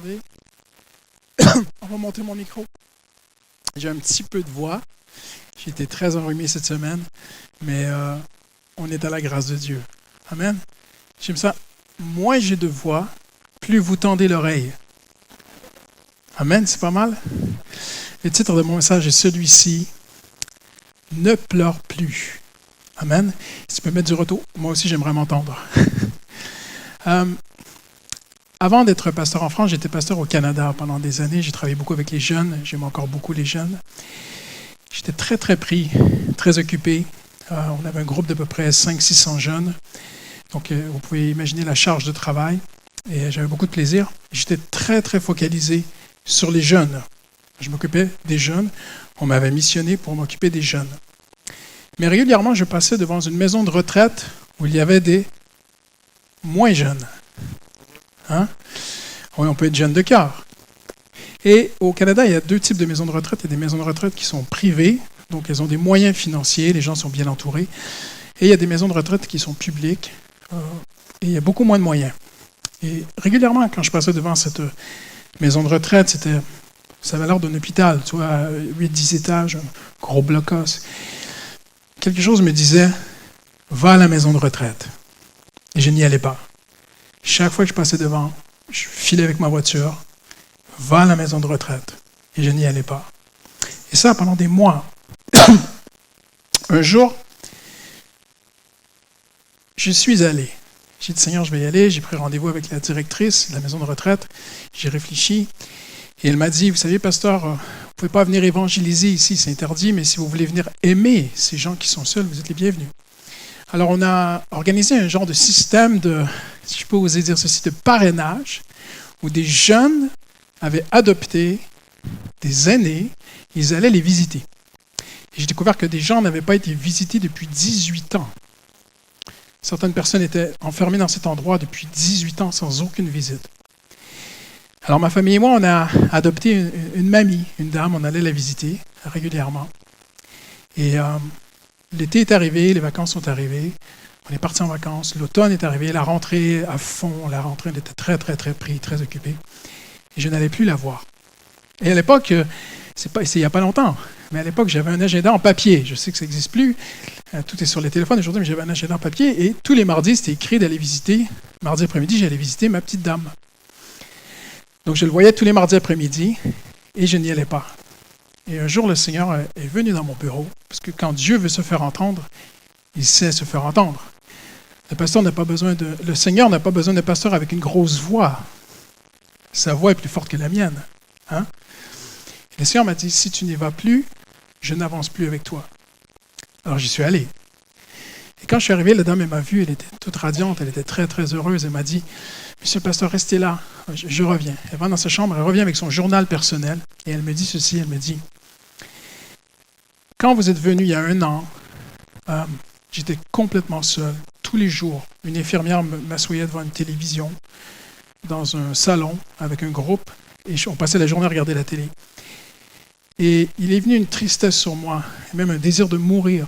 Attendez. On va monter mon micro. J'ai un petit peu de voix. J'ai été très enrhumé cette semaine, mais on est à la grâce de Dieu. Amen. J'aime ça. Moins j'ai de voix, plus vous tendez l'oreille. Amen, c'est pas mal. Le titre de mon message est celui-ci. Ne pleure plus. Amen. Si tu peux mettre du retour, moi aussi j'aimerais m'entendre. Avant d'être pasteur en France, j'étais pasteur au Canada pendant des années. J'ai travaillé beaucoup avec les jeunes. J'aime encore beaucoup les jeunes. J'étais très, très pris, très occupé. On avait un groupe d'à peu près 500-600 jeunes. Donc, vous pouvez imaginer la charge de travail. Et j'avais beaucoup de plaisir. J'étais très, très focalisé sur les jeunes. Je m'occupais des jeunes. On m'avait missionné pour m'occuper des jeunes. Mais régulièrement, je passais devant une maison de retraite où il y avait des moins jeunes. Hein? Oui, on peut être jeune de cœur. Et au Canada, il y a deux types de maisons de retraite. Il y a des maisons de retraite qui sont privées, donc elles ont des moyens financiers, les gens sont bien entourés. Et il y a des maisons de retraite qui sont publiques, et il y a beaucoup moins de moyens. Et régulièrement, quand je passais devant cette maison de retraite, ça avait l'air d'un hôpital, tu vois, 8-10 étages, un gros blocos. Quelque chose me disait, va à la maison de retraite. Et je n'y allais pas. Chaque fois que je passais devant, je filais avec ma voiture, va à la maison de retraite. Et je n'y allais pas. Et ça, pendant des mois. Un jour, je suis allé. J'ai dit, Seigneur, je vais y aller. J'ai pris rendez-vous avec la directrice de la maison de retraite. J'ai réfléchi. Et elle m'a dit, vous savez, pasteur, vous ne pouvez pas venir évangéliser ici, c'est interdit, mais si vous voulez venir aimer ces gens qui sont seuls, vous êtes les bienvenus. Alors, on a organisé un genre de système de, si je peux oser dire ceci, de parrainage, où des jeunes avaient adopté des aînés, ils allaient les visiter. Et j'ai découvert que des gens n'avaient pas été visités depuis 18 ans. Certaines personnes étaient enfermées dans cet endroit depuis 18 ans sans aucune visite. Alors, ma famille et moi, on a adopté une mamie, une dame, on allait la visiter régulièrement. Et l'été est arrivé, les vacances sont arrivées, on est parti en vacances, l'automne est arrivé, la rentrée à fond, la rentrée, on était très, très, très pris, très occupés. Et je n'allais plus la voir. Et à l'époque, c'est il n'y a pas longtemps, mais à l'époque, j'avais un agenda en papier. Je sais que ça n'existe plus, tout est sur les téléphones aujourd'hui, mais j'avais un agenda en papier et tous les mardis, c'était écrit d'aller visiter, mardi après-midi, j'allais visiter ma petite dame. Donc, je le voyais tous les mardis après-midi et je n'y allais pas. Et un jour, le Seigneur est venu dans mon bureau, parce que quand Dieu veut se faire entendre, il sait se faire entendre. Le Seigneur n'a pas besoin de pasteur avec une grosse voix. Sa voix est plus forte que la mienne. Hein? Et le Seigneur m'a dit, si tu n'y vas plus, je n'avance plus avec toi. Alors, j'y suis allé. Et quand je suis arrivé, la dame, elle m'a vu, elle était toute radiante, elle était très, très heureuse. Elle m'a dit, Monsieur le pasteur, restez là, je reviens. Elle va dans sa chambre, elle revient avec son journal personnel, et elle me dit ceci, elle me dit, quand vous êtes venu il y a 1 an, j'étais complètement seul. Tous les jours, une infirmière m'assoyait devant une télévision, dans un salon, avec un groupe, et on passait la journée à regarder la télé. Et il est venu une tristesse sur moi, et même un désir de mourir.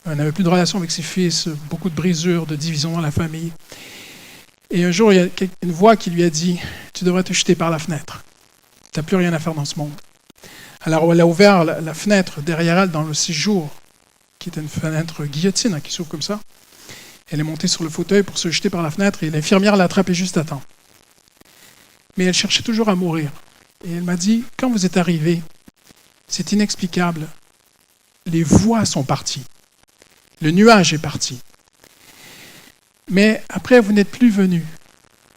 On n'avait plus de relation avec ses fils, beaucoup de brisures, de division dans la famille. Et un jour, il y a une voix qui lui a dit, « Tu devrais te jeter par la fenêtre. Tu n'as plus rien à faire dans ce monde. » Alors, elle a ouvert la fenêtre derrière elle dans le séjour, qui était une fenêtre guillotine, hein, qui s'ouvre comme ça. Elle est montée sur le fauteuil pour se jeter par la fenêtre et l'infirmière l'a attrapée juste à temps. Mais elle cherchait toujours à mourir. Et elle m'a dit, « Quand vous êtes arrivé, c'est inexplicable. Les voix sont parties. Le nuage est parti. Mais après, vous n'êtes plus venu. »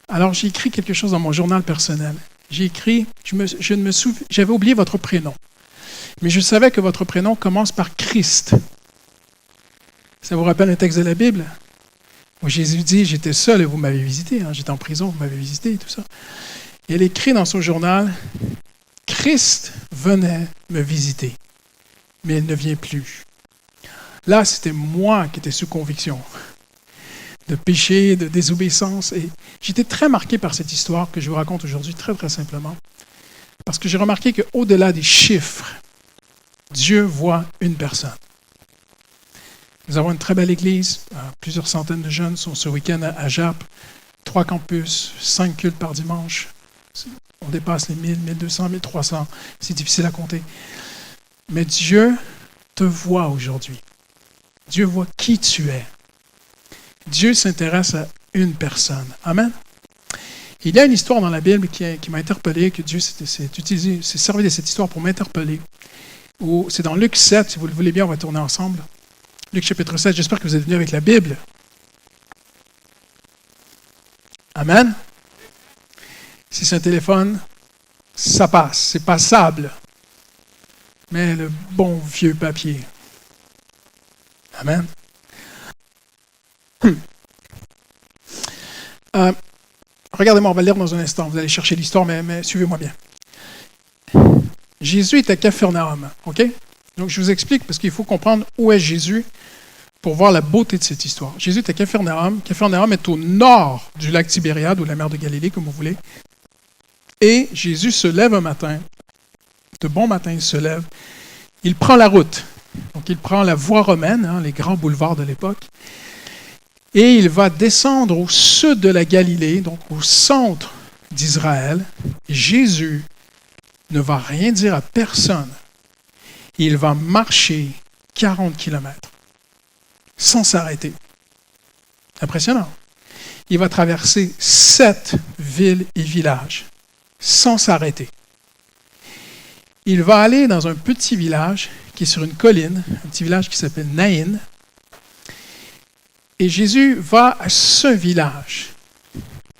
Alors, j'ai écrit quelque chose dans mon journal personnel. J'ai écrit, j'avais oublié votre prénom, mais je savais que votre prénom commence par Christ. Ça vous rappelle un texte de la Bible? Où Jésus dit, j'étais seul et vous m'avez visité, hein, j'étais en prison, vous m'avez visité et tout ça. Et elle écrit dans son journal, Christ venait me visiter, mais il ne vient plus. Là, c'était moi qui étais sous conviction de péché, de désobéissance. Et j'étais très marqué par cette histoire que je vous raconte aujourd'hui très, très simplement. Parce que j'ai remarqué qu'au-delà des chiffres, Dieu voit une personne. Nous avons une très belle église. Plusieurs centaines de jeunes sont ce week-end à Jap. 3 campus, 5 cultes par dimanche. On dépasse les 1000, 1200, 1300. C'est difficile à compter. Mais Dieu te voit aujourd'hui. Dieu voit qui tu es. Dieu s'intéresse à une personne. Amen. Il y a une histoire dans la Bible qui m'a interpellé, que Dieu s'est servi de cette histoire pour m'interpeller. C'est dans Luc 7, si vous le voulez bien, on va tourner ensemble. Luc chapitre 7, j'espère que vous êtes venus avec la Bible. Amen. Si c'est un téléphone, ça passe, c'est passable. Mais le bon vieux papier. Amen. Regardez-moi, on va le lire dans un instant. Vous allez chercher l'histoire, mais suivez-moi bien. Jésus est à Capharnaüm, OK? Donc, je vous explique parce qu'il faut comprendre où est Jésus pour voir la beauté de cette histoire. Jésus est à Capharnaüm. Capharnaüm est au nord du lac Tibériade ou la mer de Galilée, comme vous voulez. Et Jésus se lève un matin. De bon matin, il se lève. Il prend la route. Donc, il prend la voie romaine, les grands boulevards de l'époque. Et il va descendre au sud de la Galilée, donc au centre d'Israël. Jésus ne va rien dire à personne. Il va marcher 40 kilomètres sans s'arrêter. Impressionnant. Il va traverser 7 villes et villages sans s'arrêter. Il va aller dans un petit village qui est sur une colline, un petit village qui s'appelle Naïn. Et Jésus va à ce village.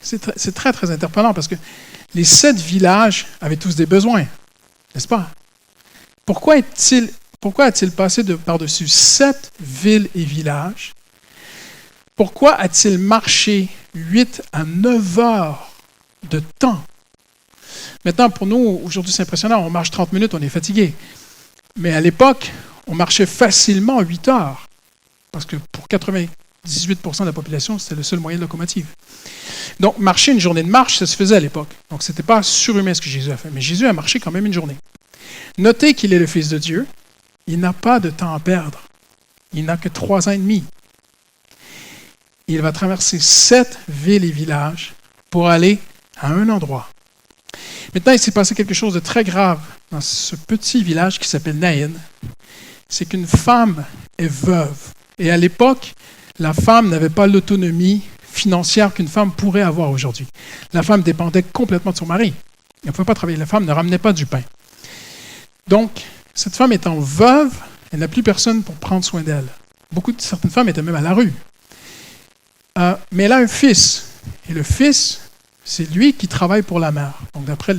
C'est très, très interpellant parce que les 7 villages avaient tous des besoins, n'est-ce pas? Pourquoi a-t-il passé par-dessus 7 villes et villages? Pourquoi a-t-il marché 8 à 9 heures de temps? Maintenant, pour nous, aujourd'hui, c'est impressionnant. On marche 30 minutes, on est fatigué. Mais à l'époque, on marchait facilement 8 heures. Parce que pour 98% de la population, c'était le seul moyen de locomotive. Donc, marcher une journée de marche, ça se faisait à l'époque. Donc, ce n'était pas surhumain ce que Jésus a fait. Mais Jésus a marché quand même une journée. Notez qu'il est le Fils de Dieu. Il n'a pas de temps à perdre. Il n'a que 3 ans et demi. Il va traverser 7 villes et villages pour aller à un endroit. Maintenant, il s'est passé quelque chose de très grave dans ce petit village qui s'appelle Naïn. C'est qu'une femme est veuve. Et à l'époque, la femme n'avait pas l'autonomie financière qu'une femme pourrait avoir aujourd'hui. La femme dépendait complètement de son mari. Elle ne pouvait pas travailler. La femme ne ramenait pas du pain. Donc, cette femme étant veuve, elle n'a plus personne pour prendre soin d'elle. Certaines femmes étaient même à la rue. Mais elle a un fils. Et le fils, c'est lui qui travaille pour la mère. Donc, d'après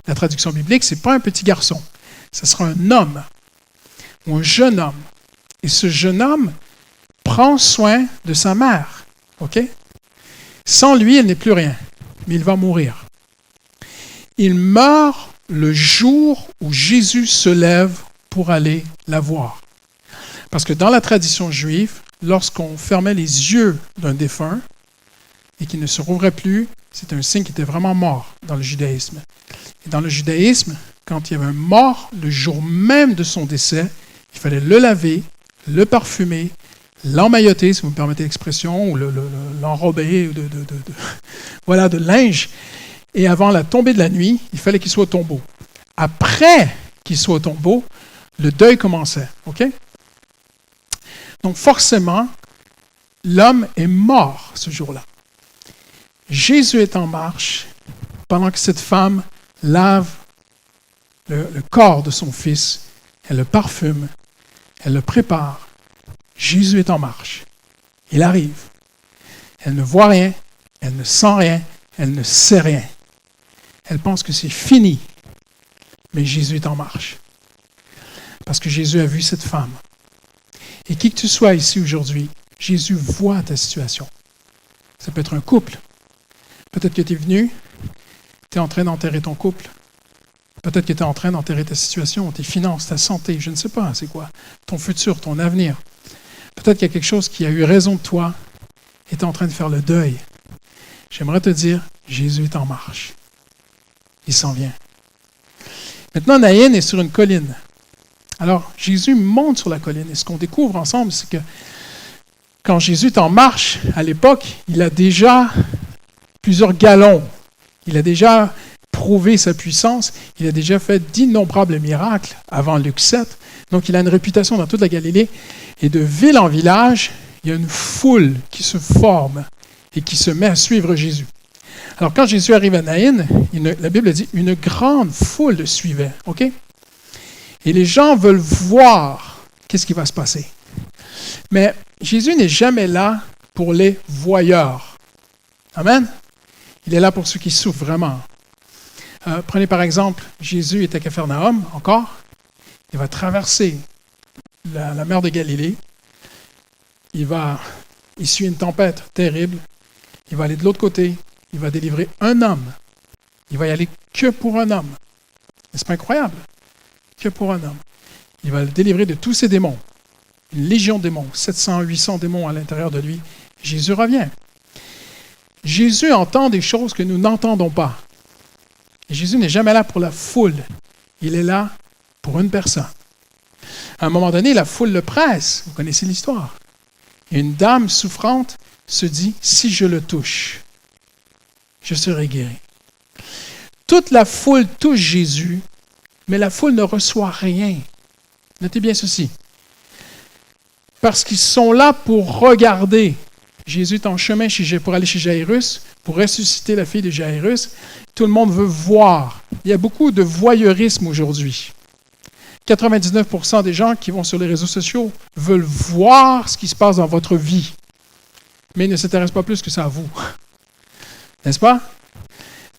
la traduction biblique, ce n'est pas un petit garçon. Ce sera un homme ou un jeune homme. Et ce jeune homme prend soin de sa mère. OK? Sans lui, elle n'est plus rien. Mais il va mourir. Il meurt le jour où Jésus se lève pour aller la voir. Parce que dans la tradition juive, lorsqu'on fermait les yeux d'un défunt et qu'il ne se rouvrait plus, c'était un signe qu'il était vraiment mort dans le judaïsme. Et dans le judaïsme, quand il y avait un mort, le jour même de son décès, il fallait le laver, le parfumer, l'emmailloter, si vous me permettez l'expression, ou l'enrober de linge. Et avant la tombée de la nuit, il fallait qu'il soit au tombeau. Après qu'il soit au tombeau, le deuil commençait. OK? Donc forcément, l'homme est mort ce jour-là. Jésus est en marche pendant que cette femme lave le corps de son fils, elle le parfume, elle le prépare. Jésus est en marche. Il arrive. Elle ne voit rien, elle ne sent rien, elle ne sait rien. Elle pense que c'est fini. Mais Jésus est en marche. Parce que Jésus a vu cette femme. Et qui que tu sois ici aujourd'hui, Jésus voit ta situation. Ça peut être un couple. Peut-être que tu es venu, tu es en train d'enterrer ton couple. Peut-être que tu es en train d'enterrer ta situation, tes finances, ta santé, je ne sais pas, c'est quoi, ton futur, ton avenir. Peut-être qu'il y a quelque chose qui a eu raison de toi et tu es en train de faire le deuil. J'aimerais te dire, Jésus est en marche. Il s'en vient. Maintenant, Naïn est sur une colline. Alors, Jésus monte sur la colline et ce qu'on découvre ensemble, c'est que quand Jésus est en marche, à l'époque, il a déjà plusieurs gallons. Il a déjà prouver sa puissance. Il a déjà fait d'innombrables miracles avant Luc 7. Donc, il a une réputation dans toute la Galilée. Et de ville en village, il y a une foule qui se forme et qui se met à suivre Jésus. Alors, quand Jésus arrive à Naïn, la Bible dit une grande foule le suivait. OK? Et les gens veulent voir qu'est-ce qui va se passer. Mais Jésus n'est jamais là pour les voyeurs. Amen? Il est là pour ceux qui souffrent vraiment. Prenez par exemple, Jésus est à Capharnaüm, encore. Il va traverser la mer de Galilée. Il suit une tempête terrible. Il va aller de l'autre côté. Il va délivrer un homme. Il va y aller que pour un homme. N'est-ce pas incroyable? Que pour un homme. Il va le délivrer de tous ses démons. Une légion de démons, 700, 800 démons à l'intérieur de lui. Jésus revient. Jésus entend des choses que nous n'entendons pas. Et Jésus n'est jamais là pour la foule. Il est là pour une personne. À un moment donné, la foule le presse. Vous connaissez l'histoire. Et une dame souffrante se dit, si je le touche, je serai guéri. Toute la foule touche Jésus, mais la foule ne reçoit rien. Notez bien ceci. Parce qu'ils sont là pour regarder. Jésus est en chemin pour aller chez Jairus, pour ressusciter la fille de Jairus. Tout le monde veut voir. Il y a beaucoup de voyeurisme aujourd'hui. 99% des gens qui vont sur les réseaux sociaux veulent voir ce qui se passe dans votre vie, mais ils ne s'intéressent pas plus que ça à vous. N'est-ce pas?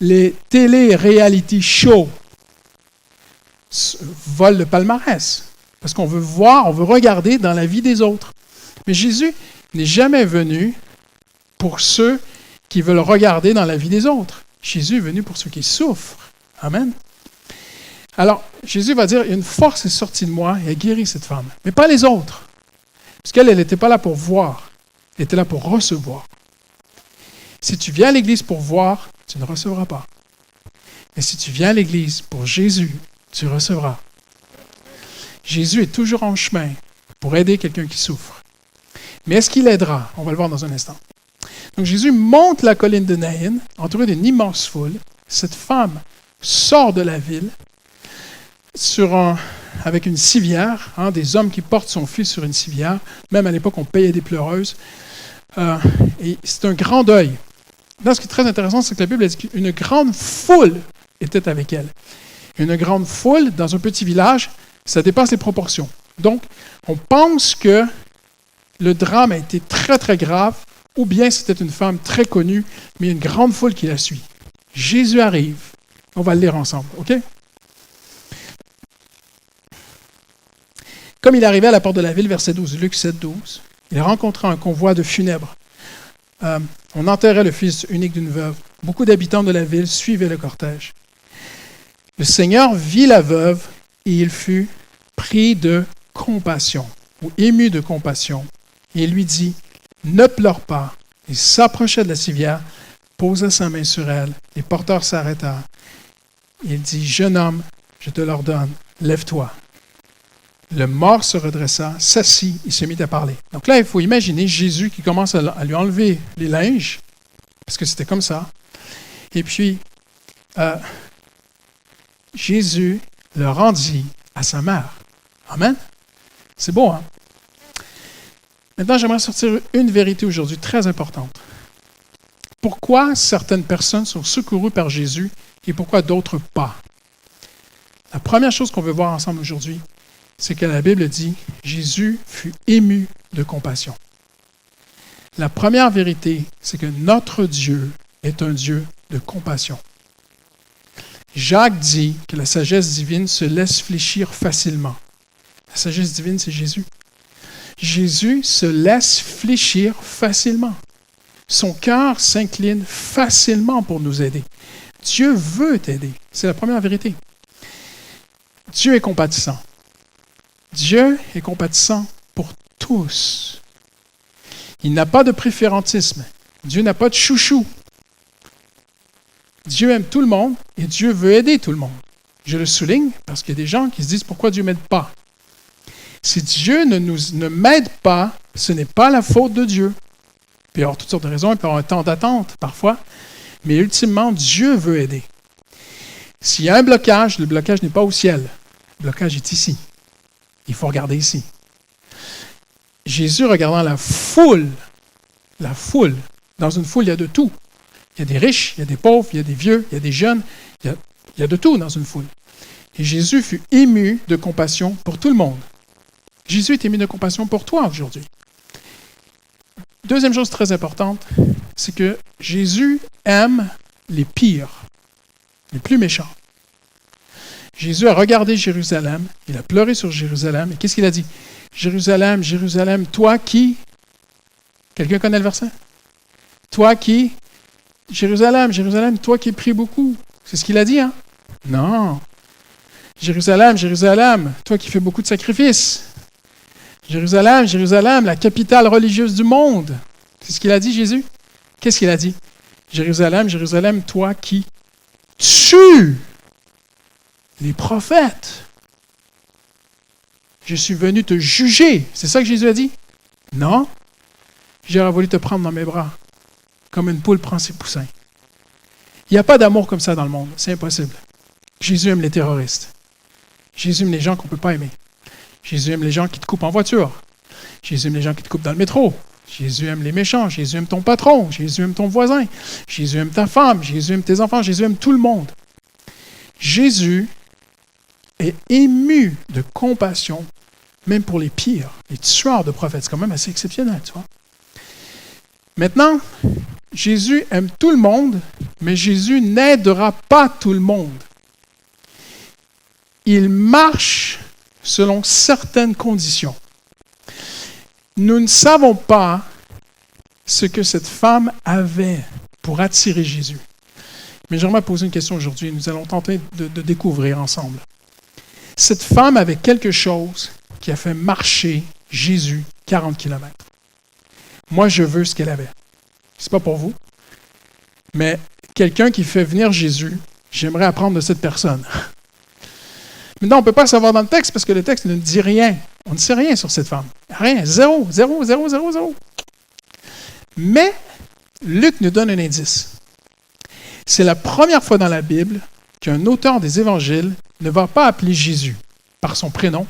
Les télé-reality shows volent le palmarès, parce qu'on veut voir, on veut regarder dans la vie des autres. Mais Jésus n'est jamais venu pour ceux qui veulent regarder dans la vie des autres. Jésus est venu pour ceux qui souffrent. Amen. Alors, Jésus va dire, une force est sortie de moi et a guéri cette femme. Mais pas les autres. Parce qu'elle n'était pas là pour voir. Elle était là pour recevoir. Si tu viens à l'Église pour voir, tu ne recevras pas. Mais si tu viens à l'Église pour Jésus, tu recevras. Jésus est toujours en chemin pour aider quelqu'un qui souffre. Mais est-ce qu'il aidera? On va le voir dans un instant. Donc Jésus monte la colline de Naïn, entouré d'une immense foule. Cette femme sort de la ville avec une civière, des hommes qui portent son fils sur une civière. Même à l'époque, on payait des pleureuses. Et c'est un grand deuil. Là, ce qui est très intéressant, c'est que la Bible dit qu'une grande foule était avec elle. Une grande foule, dans un petit village, ça dépasse les proportions. Donc, on pense que le drame a été très, très grave, ou bien c'était une femme très connue, mais il y a une grande foule qui la suit. Jésus arrive. On va le lire ensemble, OK? Comme il arrivait à la porte de la ville, verset 12, Luc 7, 12, il rencontra un convoi de funèbres. On enterrait le fils unique d'une veuve. Beaucoup d'habitants de la ville suivaient le cortège. Le Seigneur vit la veuve et il fut pris de compassion, ou ému de compassion. Et il lui dit, ne pleure pas. Il s'approcha de la civière, posa sa main sur elle. Les porteurs s'arrêtèrent. Il dit, jeune homme, je te l'ordonne, lève-toi. Le mort se redressa, s'assit et se mit à parler. Donc là, il faut imaginer Jésus qui commence à lui enlever les linges, parce que c'était comme ça. Et puis, Jésus le rendit à sa mère. Amen? C'est beau, hein? Maintenant, j'aimerais sortir une vérité aujourd'hui très importante. Pourquoi certaines personnes sont secourues par Jésus et pourquoi d'autres pas? La première chose qu'on veut voir ensemble aujourd'hui, c'est que la Bible dit « Jésus fut ému de compassion ». La première vérité, c'est que notre Dieu est un Dieu de compassion. Jacques dit que la sagesse divine se laisse fléchir facilement. La sagesse divine, c'est Jésus. Jésus se laisse fléchir facilement. Son cœur s'incline facilement pour nous aider. Dieu veut t'aider. C'est la première vérité. Dieu est compatissant. Dieu est compatissant pour tous. Il n'a pas de préférentisme. Dieu n'a pas de chouchou. Dieu aime tout le monde et Dieu veut aider tout le monde. Je le souligne parce qu'il y a des gens qui se disent pourquoi Dieu ne m'aide pas. Si Dieu ne m'aide pas, ce n'est pas la faute de Dieu. Il peut y avoir toutes sortes de raisons, il peut y avoir un temps d'attente parfois, mais ultimement, Dieu veut aider. S'il y a un blocage, le blocage n'est pas au ciel. Le blocage est ici. Il faut regarder ici. Jésus, regardant la foule, dans une foule, il y a de tout. Il y a des riches, il y a des pauvres, il y a des vieux, il y a des jeunes, il y a de tout dans une foule. Et Jésus fut ému de compassion pour tout le monde. Jésus est ému de compassion pour toi aujourd'hui. Deuxième chose très importante, c'est que Jésus aime les pires, les plus méchants. Jésus a regardé Jérusalem, il a pleuré sur Jérusalem, et qu'est-ce qu'il a dit? Jérusalem, Jérusalem, toi qui... Quelqu'un connaît le verset? Toi qui... Jérusalem, Jérusalem, toi qui pries beaucoup. C'est ce qu'il a dit, hein? Non. Jérusalem, Jérusalem, toi qui fais beaucoup de sacrifices. Jérusalem, Jérusalem, la capitale religieuse du monde. C'est ce qu'il a dit, Jésus? Qu'est-ce qu'il a dit? Jérusalem, Jérusalem, toi qui tues les prophètes. Je suis venu te juger. C'est ça que Jésus a dit? Non. J'aurais voulu te prendre dans mes bras, comme une poule prend ses poussins. Il n'y a pas d'amour comme ça dans le monde. C'est impossible. Jésus aime les terroristes. Jésus aime les gens qu'on ne peut pas aimer. Jésus aime les gens qui te coupent en voiture. Jésus aime les gens qui te coupent dans le métro. Jésus aime les méchants. Jésus aime ton patron. Jésus aime ton voisin. Jésus aime ta femme. Jésus aime tes enfants. Jésus aime tout le monde. Jésus est ému de compassion, même pour les pires, les tueurs de prophètes. C'est quand même assez exceptionnel, tu vois. Maintenant, Jésus aime tout le monde, mais Jésus n'aidera pas tout le monde. Il marche selon certaines conditions. Nous ne savons pas ce que cette femme avait pour attirer Jésus. Mais j'aimerais poser une question aujourd'hui. Nous allons tenter de découvrir ensemble. Cette femme avait quelque chose qui a fait marcher Jésus 40 km. Moi, je veux ce qu'elle avait. C'est pas pour vous. Mais quelqu'un qui fait venir Jésus, j'aimerais apprendre de cette personne. Maintenant, on ne peut pas savoir dans le texte parce que le texte ne dit rien. On ne sait rien sur cette femme. Rien. Zéro. Mais Luc nous donne un indice. C'est la première fois dans la Bible qu'un auteur des évangiles ne va pas appeler Jésus par son prénom.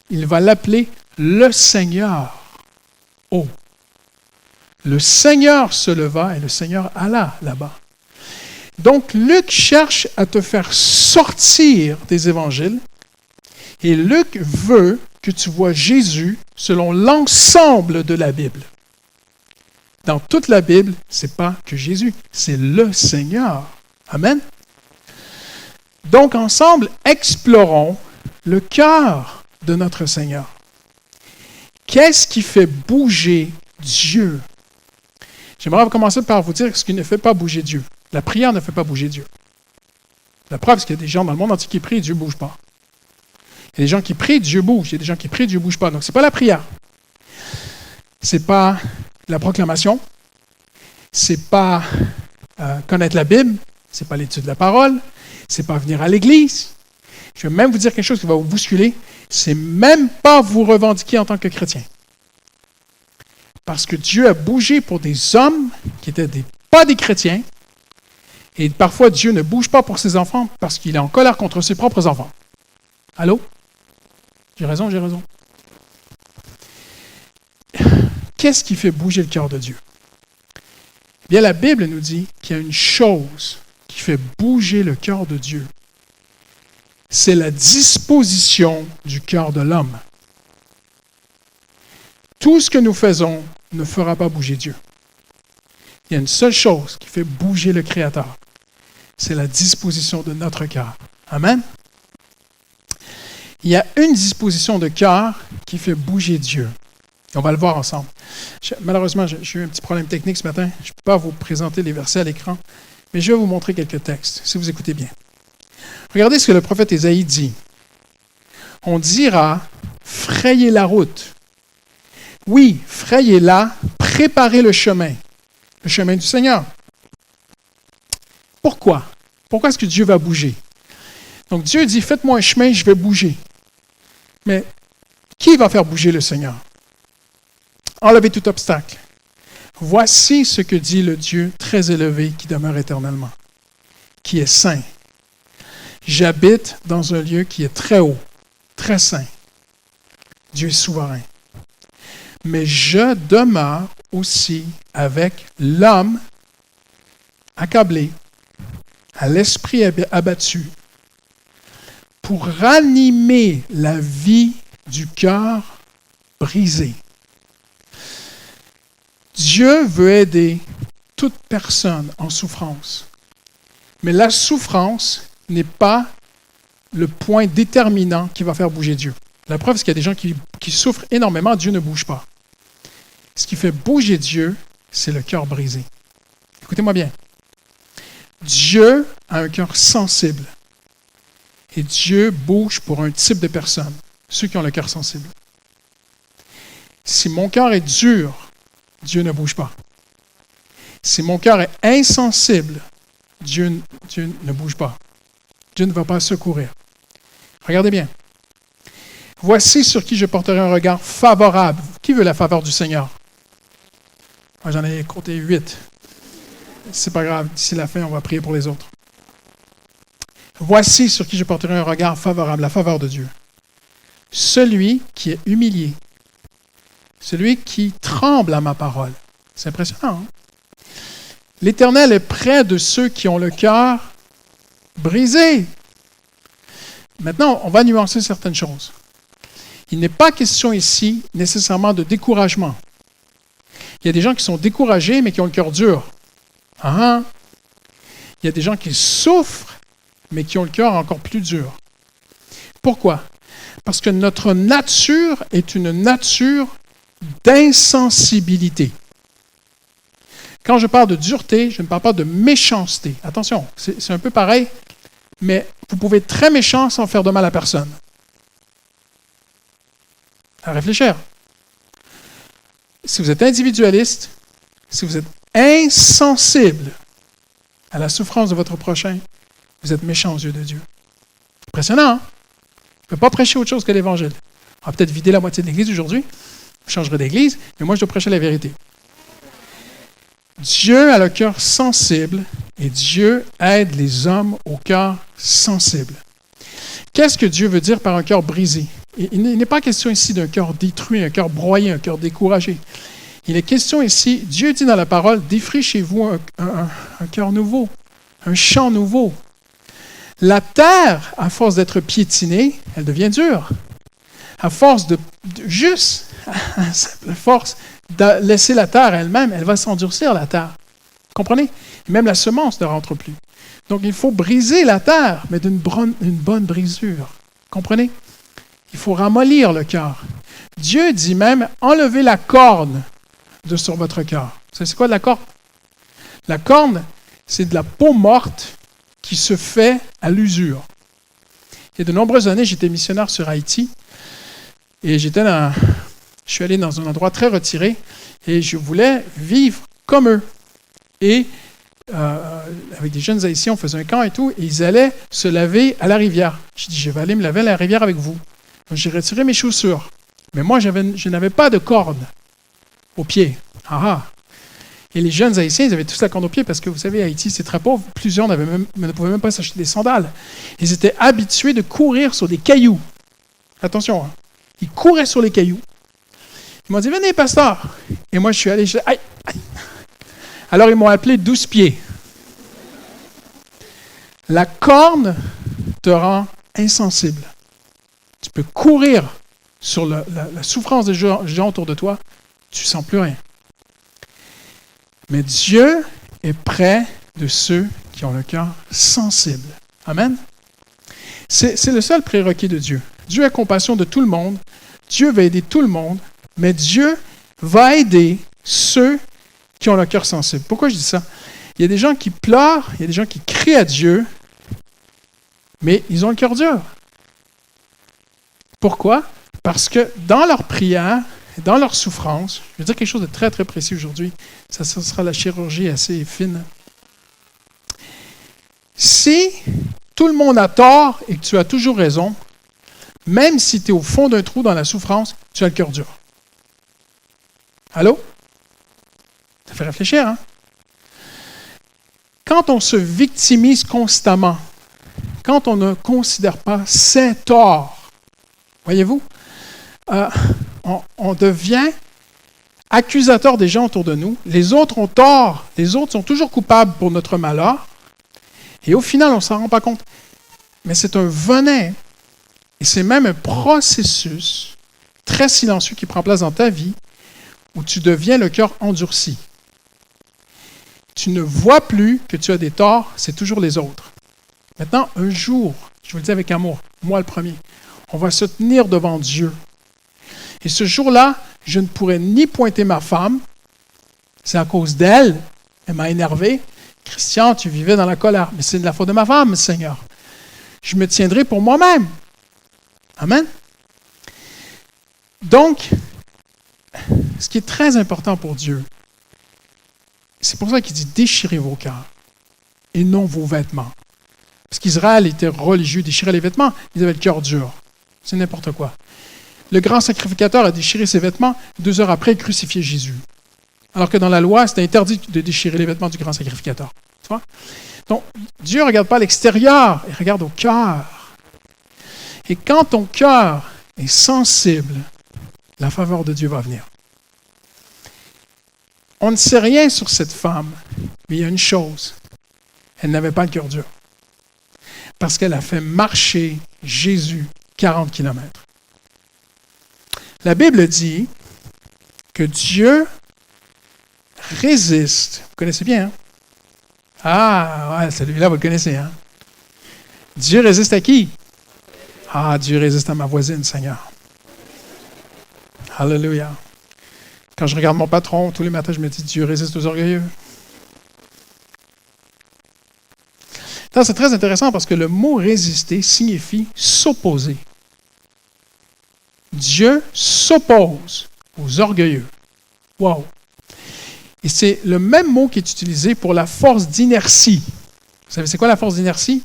Il va l'appeler le Seigneur. Oh! Le Seigneur se leva et le Seigneur alla là-bas. Donc, Luc cherche à te faire sortir des évangiles et Luc veut que tu vois Jésus selon l'ensemble de la Bible. Dans toute la Bible, ce n'est pas que Jésus, c'est le Seigneur. Amen. Donc, ensemble, explorons le cœur de notre Seigneur. Qu'est-ce qui fait bouger Dieu? J'aimerais commencer par vous dire ce qui ne fait pas bouger Dieu. La prière ne fait pas bouger Dieu. La preuve, c'est qu'il y a des gens dans le monde entier qui prient et Dieu ne bouge pas. Il y a des gens qui prient, Dieu bouge. Il y a des gens qui prient, Dieu ne bouge pas. Donc, ce n'est pas la prière. Ce n'est pas la proclamation. Ce n'est pas connaître la Bible. Ce n'est pas l'étude de la parole. Ce n'est pas venir à l'église. Je vais même vous dire quelque chose qui va vous bousculer. Ce n'est même pas vous revendiquer en tant que chrétien. Parce que Dieu a bougé pour des hommes qui n'étaient pas des chrétiens. Et parfois, Dieu ne bouge pas pour ses enfants parce qu'il est en colère contre ses propres enfants. Allô? J'ai raison? Qu'est-ce qui fait bouger le cœur de Dieu? Eh bien, la Bible nous dit qu'il y a une chose qui fait bouger le cœur de Dieu. C'est la disposition du cœur de l'homme. Tout ce que nous faisons ne fera pas bouger Dieu. Il y a une seule chose qui fait bouger le Créateur. C'est la disposition de notre cœur. Amen? Il y a une disposition de cœur qui fait bouger Dieu. Et on va le voir ensemble. Malheureusement, j'ai eu un petit problème technique ce matin. Je ne peux pas vous présenter les versets à l'écran, mais je vais vous montrer quelques textes, si vous écoutez bien. Regardez ce que le prophète Ésaïe dit. On dira, frayez la route. Oui, frayez-la, préparez le chemin du Seigneur. Pourquoi? Pourquoi est-ce que Dieu va bouger? Donc Dieu dit, faites-moi un chemin, je vais bouger. Mais qui va faire bouger le Seigneur? Enlevez tout obstacle. Voici ce que dit le Dieu très élevé qui demeure éternellement, qui est saint. J'habite dans un lieu qui est très haut, très saint. Dieu est souverain. Mais je demeure aussi avec l'homme accablé, à l'esprit abattu, pour ranimer la vie du cœur brisé. Dieu veut aider toute personne en souffrance. Mais la souffrance n'est pas le point déterminant qui va faire bouger Dieu. La preuve, c'est qu'il y a des gens qui souffrent énormément, Dieu ne bouge pas. Ce qui fait bouger Dieu, c'est le cœur brisé. Écoutez-moi bien. Dieu a un cœur sensible. Et Dieu bouge pour un type de personne, ceux qui ont le cœur sensible. Si mon cœur est dur, Dieu ne bouge pas. Si mon cœur est insensible, Dieu ne bouge pas. Dieu ne va pas secourir. Regardez bien. Voici sur qui je porterai un regard favorable. Qui veut la faveur du Seigneur? Moi, j'en ai compté 8. C'est pas grave, d'ici la fin, on va prier pour les autres. Voici sur qui je porterai un regard favorable, la faveur de Dieu. Celui qui est humilié. Celui qui tremble à ma parole. C'est impressionnant, hein? L'Éternel est près de ceux qui ont le cœur brisé. Maintenant, on va nuancer certaines choses. Il n'est pas question ici nécessairement de découragement. Il y a des gens qui sont découragés, mais qui ont le cœur dur. Il y a des gens qui souffrent, mais qui ont le cœur encore plus dur. Pourquoi? Parce que notre nature est une nature d'insensibilité. Quand je parle de dureté, je ne parle pas de méchanceté. Attention, c'est un peu pareil, mais vous pouvez être très méchant sans faire de mal à personne. À réfléchir. Si vous êtes individualiste, si vous êtes insensible à la souffrance de votre prochain, vous êtes méchant aux yeux de Dieu. Impressionnant, hein? Je ne peux pas prêcher autre chose que l'Évangile. On va peut-être vider la moitié de l'Église aujourd'hui. Je changerai d'Église, mais moi je dois prêcher la vérité. Dieu a le cœur sensible et Dieu aide les hommes au cœur sensible. Qu'est-ce que Dieu veut dire par un cœur brisé? Il n'est pas question ici d'un cœur détruit, un cœur broyé, un cœur découragé. Il est question ici, Dieu dit dans la parole, défrichez-vous un cœur nouveau, un champ nouveau. La terre, à force d'être piétinée, elle devient dure. À force à force de laisser la terre elle-même, elle va s'endurcir, la terre. Comprenez? Et même la semence ne rentre plus. Donc, il faut briser la terre, mais d'une bonne brisure. Comprenez? Il faut ramollir le cœur. Dieu dit même, enlevez la corne de sur votre cœur. Vous savez, c'est quoi de la corne? La corne, c'est de la peau morte qui se fait à l'usure. Il y a de nombreuses années, j'étais missionnaire sur Haïti et je suis allé dans un endroit très retiré et je voulais vivre comme eux. Et avec des jeunes Haïtiens, on faisait un camp et tout, et ils allaient se laver à la rivière. J'ai dit, je vais aller me laver à la rivière avec vous. Donc, j'ai retiré mes chaussures. Mais moi, je n'avais pas de corde aux pieds. Et les jeunes Haïtiens, ils avaient tous la corde aux pieds parce que, vous savez, Haïti, c'est très pauvre. Plusieurs ne pouvaient même pas s'acheter des sandales. Ils étaient habitués de courir sur des cailloux. Attention, hein. Ils couraient sur les cailloux. Ils m'ont dit, venez, pasteur. Et moi, je suis allé, aïe. Alors, ils m'ont appelé 12 pieds. La corne te rend insensible. Tu peux courir sur la souffrance des gens autour de toi, tu ne sens plus rien. Mais Dieu est près de ceux qui ont le cœur sensible. Amen? C'est le seul prérequis de Dieu. Dieu a compassion de tout le monde. Dieu va aider tout le monde, mais Dieu va aider ceux qui ont le cœur sensible. Pourquoi je dis ça? Il y a des gens qui pleurent, il y a des gens qui crient à Dieu, mais ils ont le cœur dur. Pourquoi? Parce que dans leur prière, dans leur souffrance, je vais dire quelque chose de très, très précis aujourd'hui, ça sera la chirurgie assez fine. Si tout le monde a tort et que tu as toujours raison, même si tu es au fond d'un trou dans la souffrance, tu as le cœur dur. Allô? Ça fait réfléchir, hein? Quand on se victimise constamment, quand on ne considère pas ses torts. Voyez-vous, on devient accusateur des gens autour de nous. Les autres ont tort. Les autres sont toujours coupables pour notre malheur. Et au final, on ne s'en rend pas compte. Mais c'est un venin. Et c'est même un processus très silencieux qui prend place dans ta vie où tu deviens le cœur endurci. Tu ne vois plus que tu as des torts, c'est toujours les autres. Maintenant, un jour, je vous le dis avec amour, moi le premier, on va se tenir devant Dieu. Et ce jour-là, je ne pourrai ni pointer ma femme, c'est à cause d'elle, elle m'a énervé. Christian, tu vivais dans la colère, mais c'est de la faute de ma femme, Seigneur. Je me tiendrai pour moi-même. Amen. Donc, ce qui est très important pour Dieu, c'est pour ça qu'il dit déchirez vos cœurs et non vos vêtements. Parce qu'Israël était religieux, déchirait les vêtements, ils avaient le cœur dur. C'est n'importe quoi. Le grand sacrificateur a déchiré ses vêtements, 2 heures après, il crucifiait Jésus. Alors que dans la loi, c'était interdit de déchirer les vêtements du grand sacrificateur. Tu vois? Donc, Dieu ne regarde pas à l'extérieur, il regarde au cœur. Et quand ton cœur est sensible, la faveur de Dieu va venir. On ne sait rien sur cette femme, mais il y a une chose. Elle n'avait pas le cœur dur. Parce qu'elle a fait marcher Jésus 40 kilomètres. La Bible dit que Dieu résiste. Vous connaissez bien, hein? Ah, ouais, celui-là, vous le connaissez, hein? Dieu résiste à qui? Ah, Dieu résiste à ma voisine, Seigneur. Alléluia. Quand je regarde mon patron, tous les matins, je me dis, Dieu résiste aux orgueilleux. Donc, c'est très intéressant parce que le mot résister signifie s'opposer. Dieu s'oppose aux orgueilleux. Wow! Et c'est le même mot qui est utilisé pour la force d'inertie. Vous savez, c'est quoi la force d'inertie?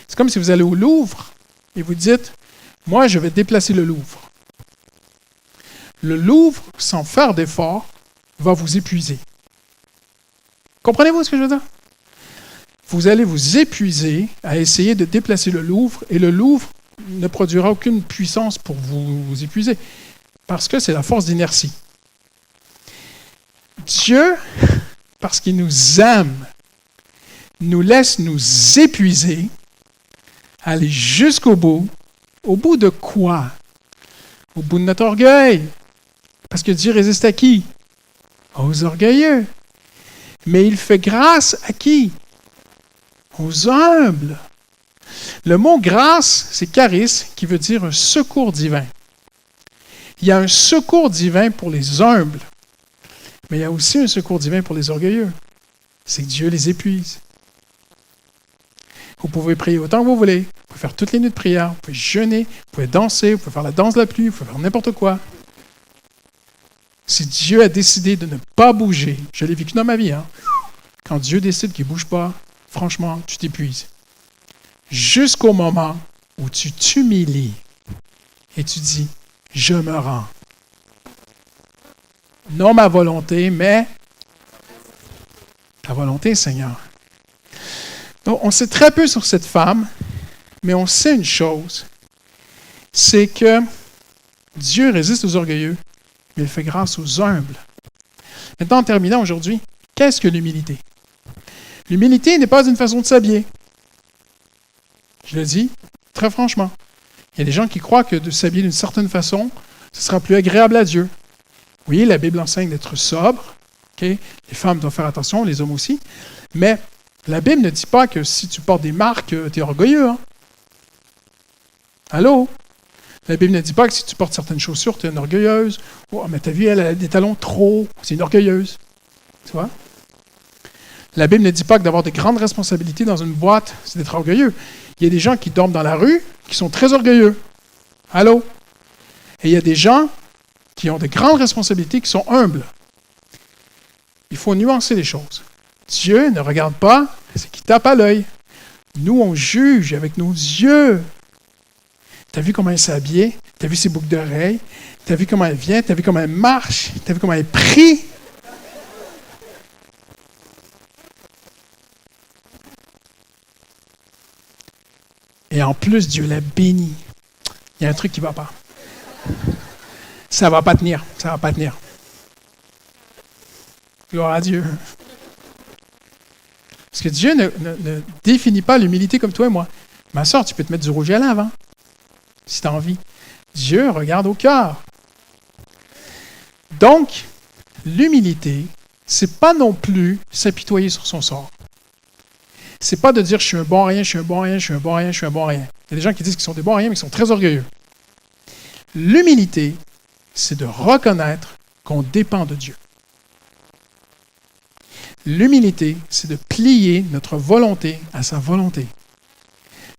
C'est comme si vous allez au Louvre et vous dites, moi, je vais déplacer le Louvre. Le Louvre, sans faire d'effort, va vous épuiser. Comprenez-vous ce que je veux dire? Vous allez vous épuiser à essayer de déplacer le Louvre et le Louvre ne produira aucune puissance pour vous épuiser parce que c'est la force d'inertie. Dieu, parce qu'il nous aime, nous laisse nous épuiser, aller jusqu'au bout. Au bout de quoi? Au bout de notre orgueil. Parce que Dieu résiste à qui? Aux orgueilleux. Mais il fait grâce à qui? Aux humbles. Le mot grâce, c'est charis, qui veut dire un secours divin. Il y a un secours divin pour les humbles, mais il y a aussi un secours divin pour les orgueilleux. C'est que Dieu les épuise. Vous pouvez prier autant que vous voulez, vous pouvez faire toutes les nuits de prière, vous pouvez jeûner, vous pouvez danser, vous pouvez faire la danse de la pluie, vous pouvez faire n'importe quoi. Si Dieu a décidé de ne pas bouger, je l'ai vécu dans ma vie, hein, quand Dieu décide qu'il ne bouge pas, franchement, tu t'épuises. Jusqu'au moment où tu t'humilies et tu dis, je me rends. Non ma volonté, mais ta volonté, Seigneur. Donc, on sait très peu sur cette femme, mais on sait une chose, c'est que Dieu résiste aux orgueilleux, mais il fait grâce aux humbles. Maintenant, en terminant aujourd'hui, qu'est-ce que l'humilité? L'humilité n'est pas une façon de s'habiller. Je le dis très franchement. Il y a des gens qui croient que de s'habiller d'une certaine façon, ce sera plus agréable à Dieu. Oui, la Bible enseigne d'être sobre. Okay? Les femmes doivent faire attention, les hommes aussi. Mais la Bible ne dit pas que si tu portes des marques, tu es orgueilleux. Hein? Allô? La Bible ne dit pas que si tu portes certaines chaussures, tu es une orgueilleuse. Oh, mais t'as vu, elle a des talons trop. C'est une orgueilleuse. Tu vois? La Bible ne dit pas que d'avoir de grandes responsabilités dans une boîte, c'est d'être orgueilleux. Il y a des gens qui dorment dans la rue, qui sont très orgueilleux. Allô? Et il y a des gens qui ont de grandes responsabilités, qui sont humbles. Il faut nuancer les choses. Dieu ne regarde pas ce qui tape à l'œil. Nous, on juge avec nos yeux. T'as vu comment elle s'est habillée? T'as vu ses boucles d'oreilles? T'as vu comment elle vient? T'as vu comment elle marche? T'as vu comment elle prie? Et en plus, Dieu l'a béni. Il y a un truc qui ne va pas. Ça ne va pas tenir. Ça ne va pas tenir. Gloire à Dieu. Parce que Dieu ne définit pas l'humilité comme toi et moi. Ma soeur, tu peux te mettre du rouge à lèvres, hein, si tu as envie. Dieu regarde au cœur. Donc, l'humilité, c'est pas non plus s'apitoyer sur son sort. C'est pas de dire « je suis un bon rien, je suis un bon rien, je suis un bon rien, je suis un bon rien ». Il y a des gens qui disent qu'ils sont des bons riens, mais qui sont très orgueilleux. L'humilité, c'est de reconnaître qu'on dépend de Dieu. L'humilité, c'est de plier notre volonté à sa volonté.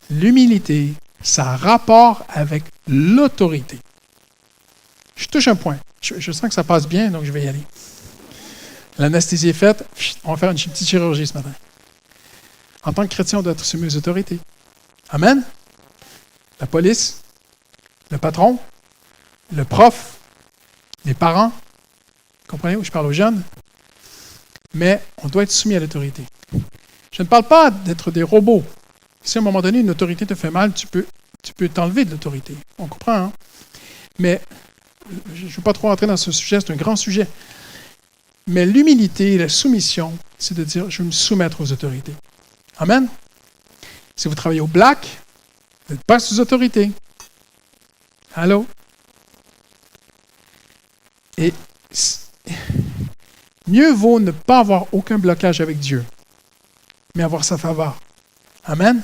L'humilité, ça a rapport avec l'autorité. Je touche un point. Je sens que ça passe bien, donc je vais y aller. L'anesthésie est faite. On va faire une petite chirurgie ce matin. En tant que chrétien, on doit être soumis aux autorités. Amen. La police, le patron, le prof, les parents. Comprenez où je parle aux jeunes? Mais on doit être soumis à l'autorité. Je ne parle pas d'être des robots. Si à un moment donné, une autorité te fait mal, tu peux t'enlever de l'autorité. On comprend, hein? Mais je ne veux pas trop rentrer dans ce sujet, c'est un grand sujet. Mais l'humilité et la soumission, c'est de dire, je vais me soumettre aux autorités. Amen? Si vous travaillez au Black, vous n'êtes pas sous autorité. Allô? Et mieux vaut ne pas avoir aucun blocage avec Dieu, mais avoir sa faveur. Amen?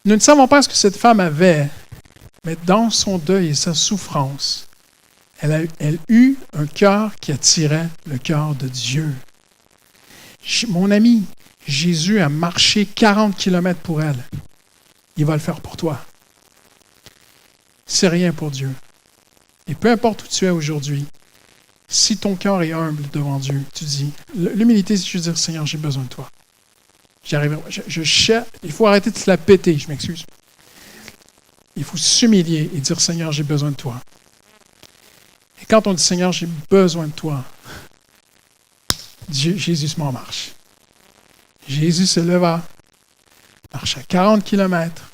Nous ne savons pas ce que cette femme avait, mais dans son deuil et sa souffrance, elle eut un cœur qui attirait le cœur de Dieu. Mon ami, Jésus a marché 40 km pour elle. Il va le faire pour toi. C'est rien pour Dieu. Et peu importe où tu es aujourd'hui, si ton cœur est humble devant Dieu, tu dis, l'humilité, c'est juste dire, Seigneur, j'ai besoin de toi. Il faut arrêter de se la péter, je m'excuse. Il faut s'humilier et dire, Seigneur, j'ai besoin de toi. Et quand on dit, Seigneur, j'ai besoin de toi, Jésus se met en marche. Jésus se leva, marcha 40 km,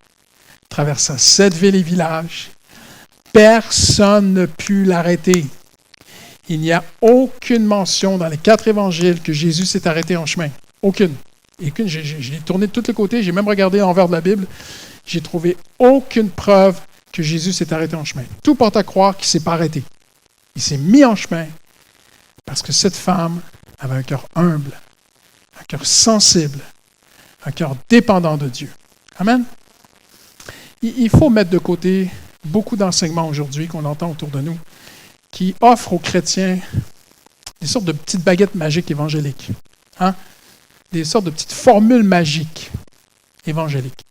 traversa 7 villes et villages. Personne ne put l'arrêter. Il n'y a aucune mention dans les 4 évangiles que Jésus s'est arrêté en chemin. Aucune. Je l'ai tourné de tous les côtés, j'ai même regardé l'envers de la Bible. J'ai trouvé aucune preuve que Jésus s'est arrêté en chemin. Tout porte à croire qu'il ne s'est pas arrêté. Il s'est mis en chemin parce que cette femme avait un cœur humble, un cœur sensible, un cœur dépendant de Dieu. Amen. Il faut mettre de côté beaucoup d'enseignements aujourd'hui qu'on entend autour de nous qui offrent aux chrétiens des sortes de petites baguettes magiques évangéliques. Hein? Des sortes de petites formules magiques évangéliques.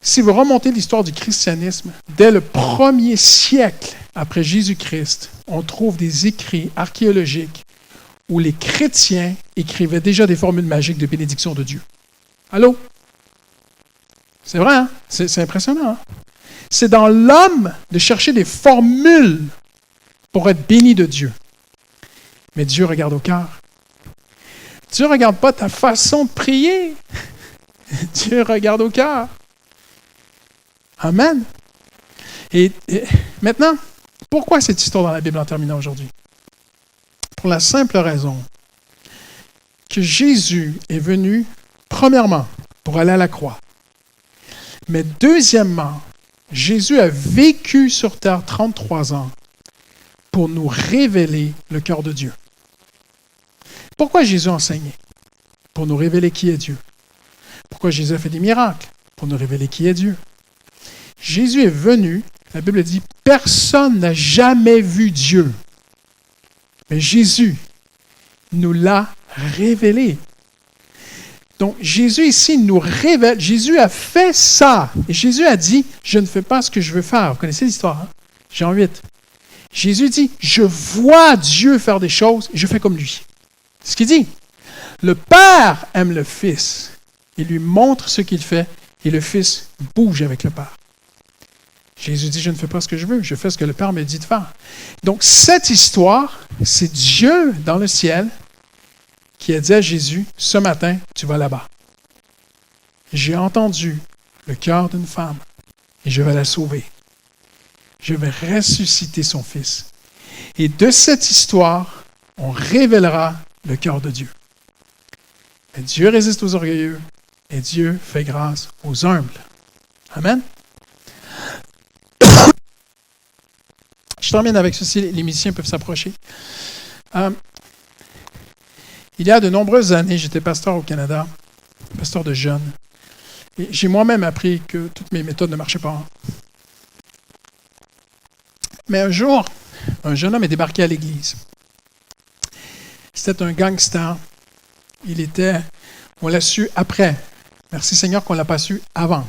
Si vous remontez l'histoire du christianisme, dès le 1er siècle après Jésus-Christ, on trouve des écrits archéologiques où les chrétiens écrivaient déjà des formules magiques de bénédiction de Dieu. Allô? C'est vrai, hein? C'est impressionnant. Hein? C'est dans l'homme de chercher des formules pour être béni de Dieu. Mais Dieu regarde au cœur. Dieu ne regarde pas ta façon de prier. Dieu regarde au cœur. Amen. Et maintenant, pourquoi cette histoire dans la Bible en terminant aujourd'hui? Pour la simple raison que Jésus est venu, premièrement, pour aller à la croix. Mais deuxièmement, Jésus a vécu sur terre 33 ans pour nous révéler le cœur de Dieu. Pourquoi Jésus a enseigné? Pour nous révéler qui est Dieu. Pourquoi Jésus a fait des miracles? Pour nous révéler qui est Dieu. Jésus est venu, la Bible dit, personne n'a jamais vu Dieu. Mais Jésus nous l'a révélé. Donc Jésus ici nous révèle, Jésus a fait ça. Et Jésus a dit, je ne fais pas ce que je veux faire. Vous connaissez l'histoire, hein? Jean 8. Jésus dit, je vois Dieu faire des choses et je fais comme lui. C'est ce qu'il dit. Le Père aime le Fils et lui montre ce qu'il fait et le Fils bouge avec le Père. Jésus dit, je ne fais pas ce que je veux, je fais ce que le Père me dit de faire. Donc, cette histoire, c'est Dieu dans le ciel qui a dit à Jésus, ce matin, tu vas là-bas. J'ai entendu le cœur d'une femme et je vais la sauver. Je vais ressusciter son fils. Et de cette histoire, on révélera le cœur de Dieu. Et Dieu résiste aux orgueilleux et Dieu fait grâce aux humbles. Amen. Je termine avec ceci, les musiciens peuvent s'approcher. Il y a de nombreuses années, j'étais pasteur au Canada, pasteur de jeunes. Et j'ai moi-même appris que toutes mes méthodes ne marchaient pas. Mais un jour, un jeune homme est débarqué à l'église. C'était un gangster. On l'a su après. Merci Seigneur qu'on ne l'a pas su avant.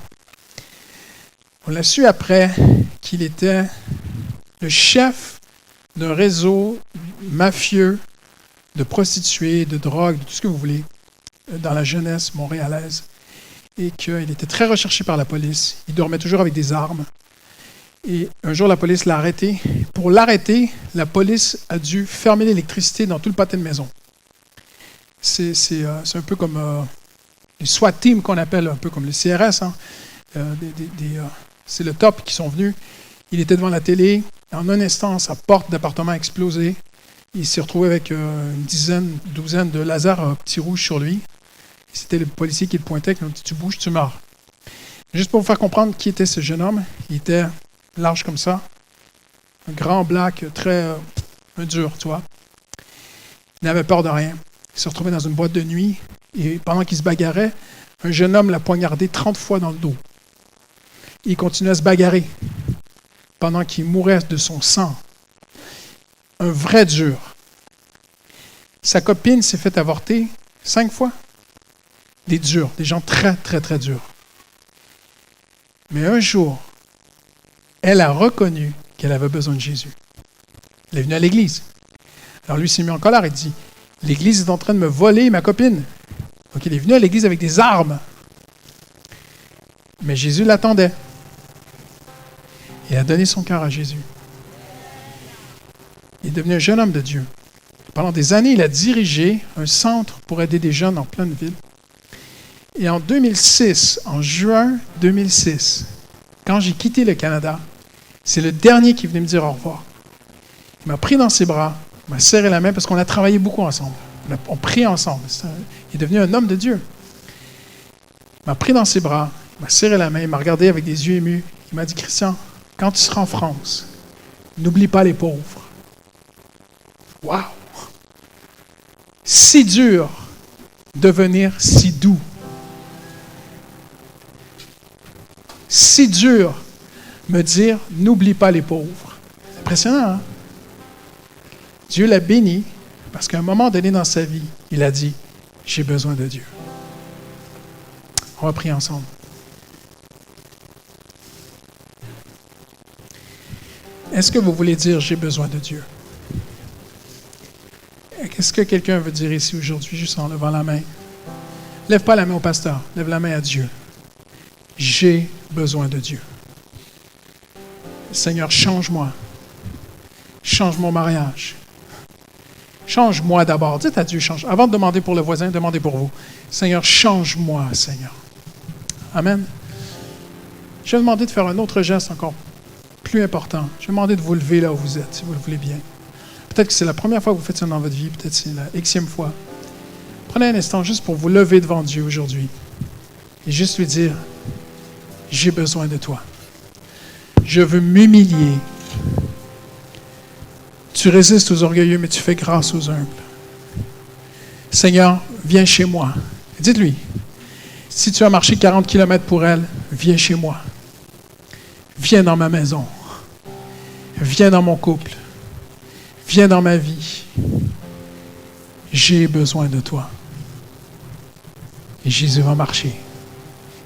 On l'a su après qu'il était le chef d'un réseau mafieux de prostituées, de drogue, de tout ce que vous voulez, dans la jeunesse montréalaise. Et qu'il était très recherché par la police. Il dormait toujours avec des armes. Et un jour, la police l'a arrêté. Pour l'arrêter, la police a dû fermer l'électricité dans tout le pâté de maison. C'est un peu comme les SWAT teams qu'on appelle, un peu comme les CRS. Hein. C'est le top qui sont venus. Il était devant la télé. En un instant, sa porte d'appartement a explosé. Il s'est retrouvé avec une douzaine de lasers petits rouges sur lui. C'était le policier qui le pointait, qui lui dit « Tu bouges, tu meurs ». Juste pour vous faire comprendre qui était ce jeune homme, il était large comme ça, un grand black, un dur, tu vois. Il n'avait peur de rien. Il se retrouvait dans une boîte de nuit et pendant qu'il se bagarrait, un jeune homme l'a poignardé 30 fois dans le dos. Il continuait à se bagarrer pendant qu'il mourait de son sang. Un vrai dur. Sa copine s'est fait avorter 5 fois. Des durs, des gens très, très, très durs. Mais un jour, elle a reconnu qu'elle avait besoin de Jésus. Elle est venue à l'église. Alors lui s'est mis en colère et dit, « L'église est en train de me voler ma copine. » Donc il est venu à l'église avec des armes. Mais Jésus l'attendait. Il a donné son cœur à Jésus. Il est devenu un jeune homme de Dieu. Pendant des années, il a dirigé un centre pour aider des jeunes en pleine ville. Et en 2006, en juin 2006, quand j'ai quitté le Canada, c'est le dernier qui venait me dire au revoir. Il m'a pris dans ses bras, il m'a serré la main parce qu'on a travaillé beaucoup ensemble. On priait ensemble. Il est devenu un homme de Dieu. Il m'a pris dans ses bras, il m'a serré la main, il m'a regardé avec des yeux émus. Il m'a dit, « Christian, quand tu seras en France, n'oublie pas les pauvres. » Wow! Si dur, devenir si doux. Si dur, me dire, n'oublie pas les pauvres. C'est impressionnant, hein? Dieu l'a béni parce qu'à un moment donné dans sa vie, il a dit, j'ai besoin de Dieu. On va prier ensemble. Est-ce que vous voulez dire, j'ai besoin de Dieu? Qu'est-ce que quelqu'un veut dire ici aujourd'hui, juste en levant la main? Lève pas la main au pasteur, lève la main à Dieu. J'ai besoin de Dieu. Seigneur, change-moi. Change mon mariage. Change-moi d'abord. Dites à Dieu, change. Avant de demander pour le voisin, demandez pour vous. Seigneur, change-moi, Seigneur. Amen. Je vais vous demander de faire un autre geste encore plus important. Je vais vous demander de vous lever là où vous êtes, si vous le voulez bien. Peut-être que c'est la première fois que vous faites ça dans votre vie, peut-être que c'est la Xème fois. Prenez un instant juste pour vous lever devant Dieu aujourd'hui et juste lui dire, j'ai besoin de toi. Je veux m'humilier. Tu résistes aux orgueilleux, mais tu fais grâce aux humbles. Seigneur, viens chez moi. Dites-lui, si tu as marché 40 km pour elle, viens chez moi. Viens dans ma maison. Viens dans mon couple. Viens dans ma vie. J'ai besoin de toi. Et Jésus va marcher.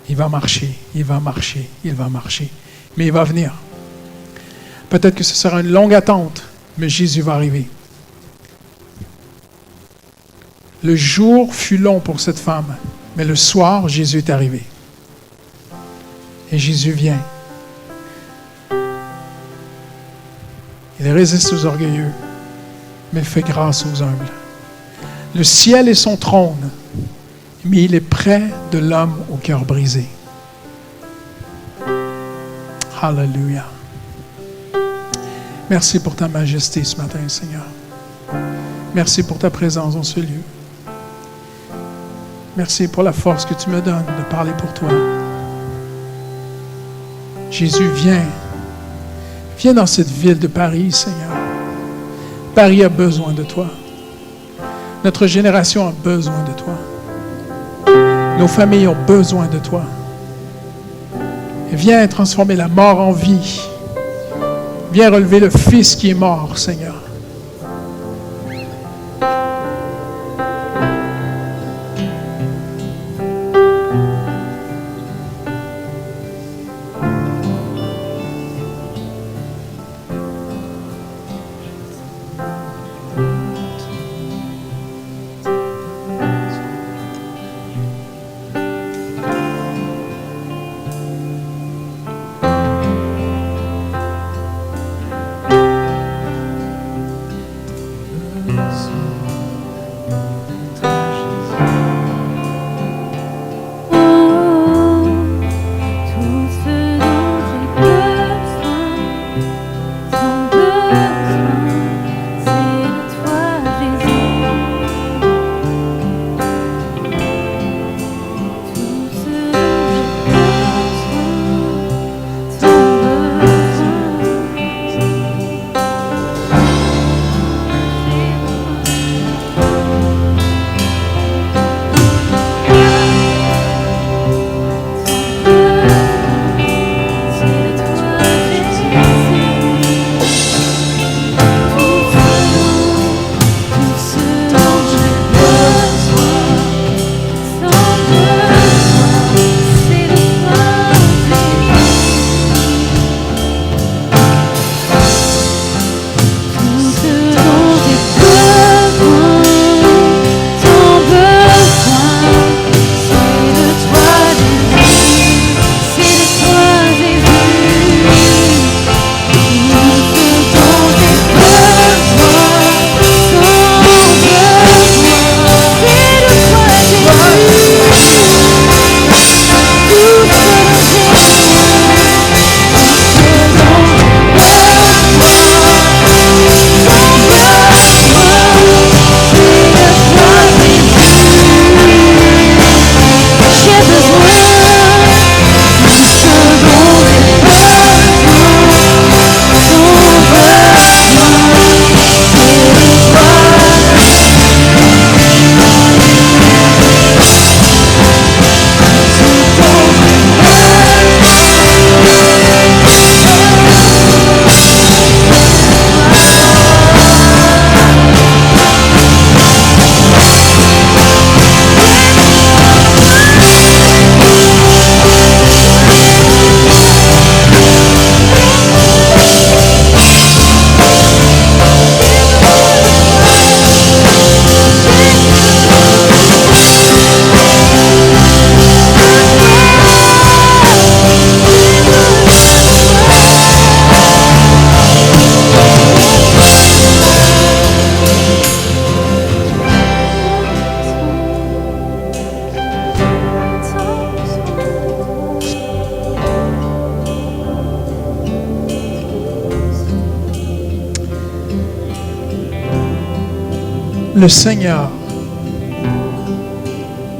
Il va marcher, il va marcher, il va marcher. Mais il va venir. Peut-être que ce sera une longue attente, mais Jésus va arriver. Le jour fut long pour cette femme, mais le soir, Jésus est arrivé. Et Jésus vient. Il résiste aux orgueilleux, mais fait grâce aux humbles. Le ciel est son trône, mais il est près de l'homme au cœur brisé. Alléluia. Merci pour ta majesté ce matin, Seigneur. Merci pour ta présence dans ce lieu. Merci pour la force que tu me donnes de parler pour toi. Jésus, viens. Viens dans cette ville de Paris, Seigneur. Paris a besoin de toi. Notre génération a besoin de toi. Nos familles ont besoin de toi. Et viens transformer la mort en vie. Viens relever le Fils qui est mort, Seigneur.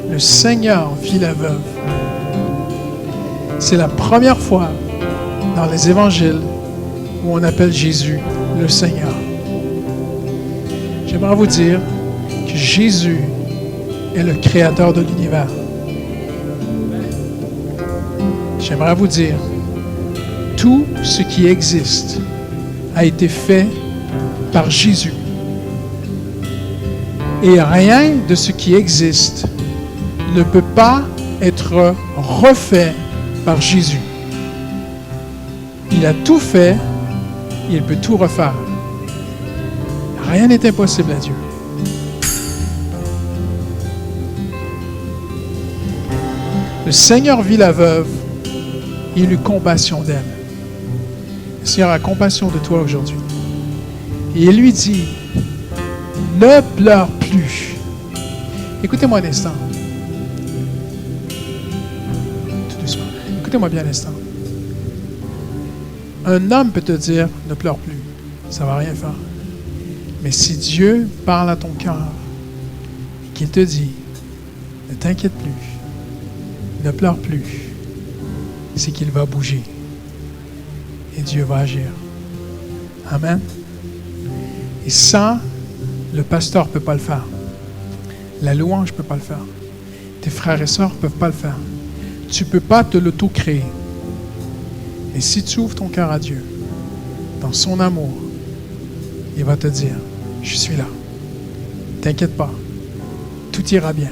Le Seigneur vit la veuve. C'est la première fois dans les évangiles où on appelle Jésus le Seigneur. J'aimerais vous dire que Jésus est le créateur de l'univers. J'aimerais vous dire, tout ce qui existe a été fait par Jésus. Et rien de ce qui existe ne peut pas être refait par Jésus. Il a tout fait, il peut tout refaire. Rien n'est impossible à Dieu. Le Seigneur vit la veuve et il eut compassion d'elle. Le Seigneur a compassion de toi aujourd'hui. Et il lui dit, ne pleure plus. Écoutez-moi un instant. Tout doucement. Écoutez-moi bien un instant. Un homme peut te dire, ne pleure plus. Ça ne va rien faire. Mais si Dieu parle à ton cœur, qu'il te dit, ne t'inquiète plus, ne pleure plus, c'est qu'il va bouger. Et Dieu va agir. Amen. Et ça, le pasteur ne peut pas le faire. La louange ne peut pas le faire. Tes frères et sœurs ne peuvent pas le faire. Tu ne peux pas te l'auto-créer. Et si tu ouvres ton cœur à Dieu, dans son amour, il va te dire, je suis là. T'inquiète pas. Tout ira bien.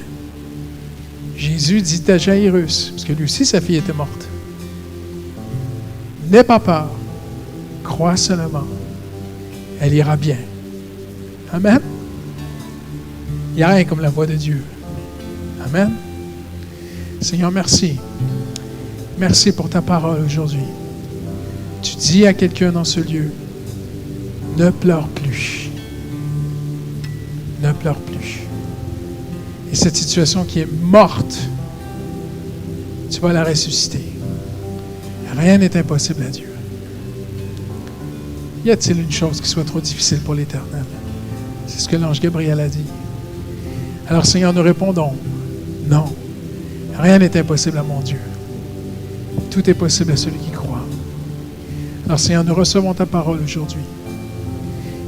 Jésus dit à Jairus, parce que lui aussi sa fille était morte, n'aie pas peur. Crois seulement. Elle ira bien. Amen. Il n'y a rien comme la voix de Dieu. Amen. Seigneur, merci. Merci pour ta parole aujourd'hui. Tu dis à quelqu'un dans ce lieu, ne pleure plus. Ne pleure plus. Et cette situation qui est morte, tu vas la ressusciter. Rien n'est impossible à Dieu. Y a-t-il une chose qui soit trop difficile pour l'Éternel? C'est ce que l'ange Gabriel a dit. Alors Seigneur, nous répondons, non. Rien n'est impossible à mon Dieu. Tout est possible à celui qui croit. Alors Seigneur, nous recevons ta parole aujourd'hui.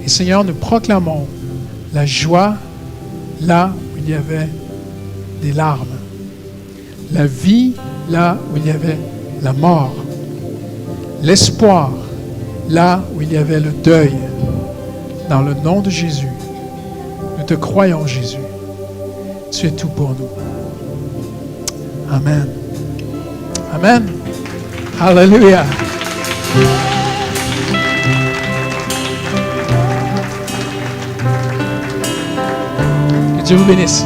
Et Seigneur, nous proclamons la joie là où il y avait des larmes. La vie là où il y avait la mort. L'espoir là où il y avait le deuil. Dans le nom de Jésus, nous te croyons, Jésus. Tu es tout pour nous. Amen. Amen. Alléluia. Que Dieu vous bénisse.